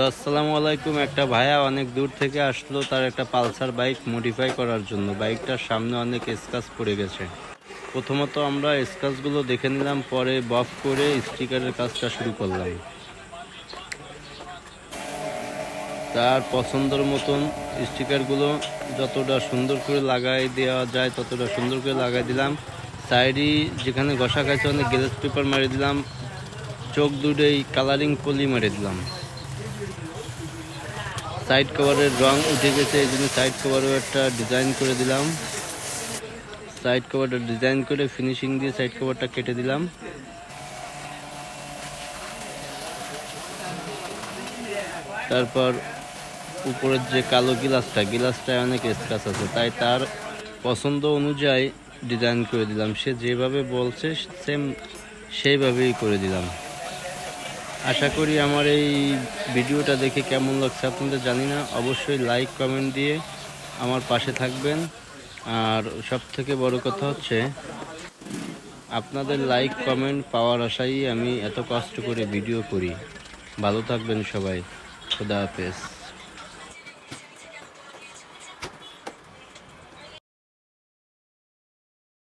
আসসালামু আলাইকুম। একটা ভাইয়া অনেক দূর থেকে আসলো তার একটা পালসার বাইক মডিফাই করার জন্য। বাইকটার সামনে অনেক স্ক্র্যাচ পড়ে গেছে। প্রথমত আমরা স্ক্র্যাচগুলো দেখে নিলাম, পরে বফ করে স্টিকারের কাজটা শুরু করলাম। তার পছন্দের মতন স্টিকারগুলো যতটা সুন্দর করে লাগাই দেওয়া যায় ততটা সুন্দর করে লাগাই দিলাম। সাইডে যেখানে ঘষা খাইছে অনেক গ্লেজ পেপার মারি দিলাম। চোখ দুটোই কালারিং পলি মারি দিলাম। সাইড কভারের রং উঠে গেছে, এই জন্য সাইড কভারও একটা ডিজাইন করে দিলাম। সাইড কভারটা ডিজাইন করে ফিনিশিং দিয়ে সাইড কভারটা কেটে দিলাম। তারপর উপরের যে কালো গিলাসটায় অনেক স্ক্র্যাচ আছে, তাই তার পছন্দ অনুযায়ী ডিজাইন করে দিলাম। সে যেভাবে বলছে সেইভাবেই করে দিলাম। আশা করি আমার এই ভিডিওটা দেখে কেমন লাগছে আপনাদের জানি না, অবশ্যই লাইক কমেন্ট দিয়ে আমার পাশে থাকবেন। আর সবথেকে বড় কথা হচ্ছে আপনাদের লাইক কমেন্ট পাওয়ার আশায় আমি এত কষ্ট করে ভিডিও করি। ভালো থাকবেন সবাই। খুদা হাফেজ।